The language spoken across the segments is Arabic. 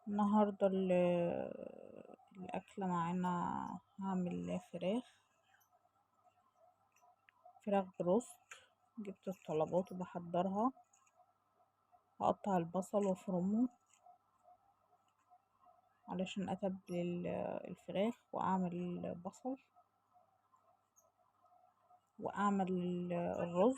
النهاردة الأكلة معانا هعمل فراخ بروست. جبت الطلبات وبحضرها. هقطع البصل وافرمه علشان اتبل الفراخ واعمل بصل واعمل الرز.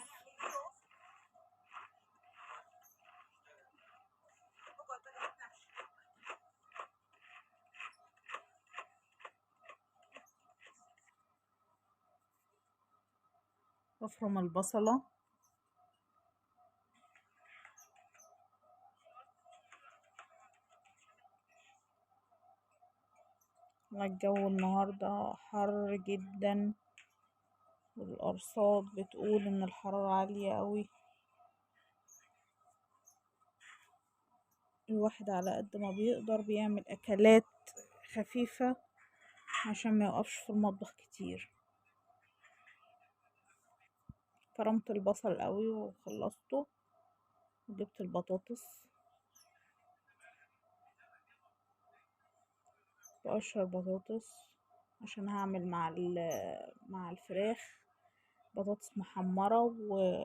وافرم البصلة الجو النهاردة حر جدا والأرصاد بتقول إن الحرارة عالية قوي. الواحد على قد ما بيقدر بيعمل أكلات خفيفة عشان ما يوقفش في المطبخ كتير. فرمت البصل قوي وخلصته وجبت البطاطس بقشر بطاطس عشان هعمل مع الفراخ بطاطس محمرة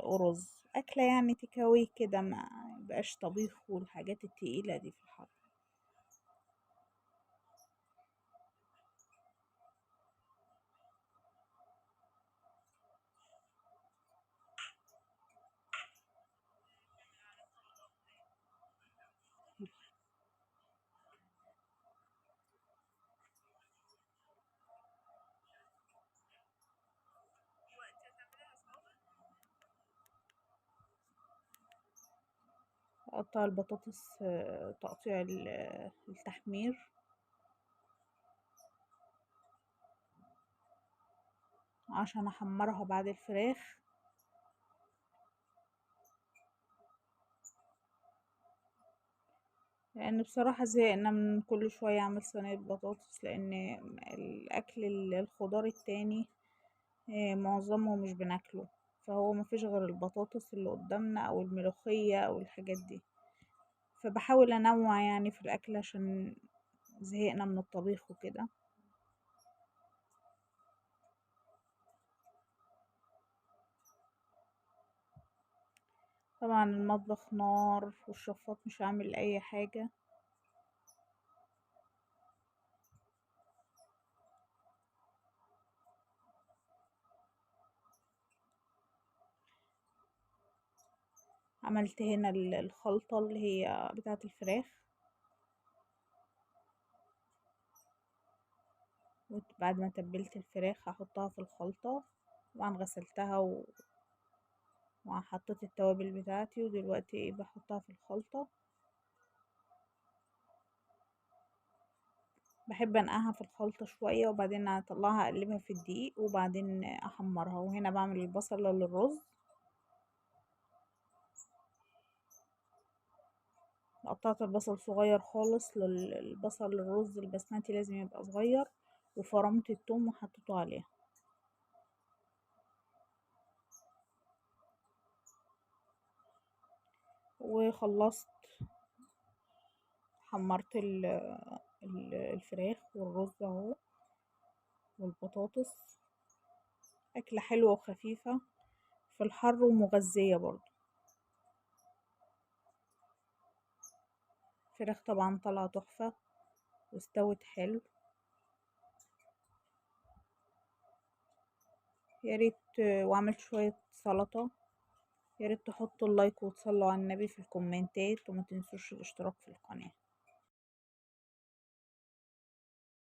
ورز. أكلة يعني تكاوي كده، ما يبقاش طبيخ والحاجات التقيلة دي في الحر. أقطع البطاطس تقطيع التحمير عشان أحمرها بعد الفراخ. لأن بصراحة زهقنا من كل شوية أعمل صينية بطاطس، لأن الأكل الخضار التاني معظمه مش بناكله، فهو مفيش غير البطاطس اللي قدامنا أو الملوخية أو الحاجات دي. فبحاول أنوع يعني في الأكل عشان زهقنا من الطبيخ وكده. طبعا المطبخ نار والشفاط مش هعمل أي حاجة. عملت هنا الخلطة اللي هي بتاعة الفراخ، بعد ما تبلت الفراخ هحطها في الخلطة. طبعا غسلتها وحطيت التوابل بتاعتي، ودلوقتي بحطها في الخلطة. بحب انقعها في الخلطة شوية وبعدين اطلعها اقلبها في الدقيق وبعدين احمرها. وهنا بعمل البصلة للرز. قطعت البصل صغير خالص للبصل الرز البسمتي لازم يبقى صغير. وفرمت الثوم وحطيته عليها وخلصت. حمرت الفراخ والرز اهو والبطاطس. أكلة حلوة وخفيفة في الحر ومغذية برضو. فراخ طبعا طلع تحفة واستوت حلو. ياريت وعملت شوية سلطة. ياريت تحطوا اللايك وتصلوا على النبي في الكومنتات وما تنسوش الاشتراك في القناة.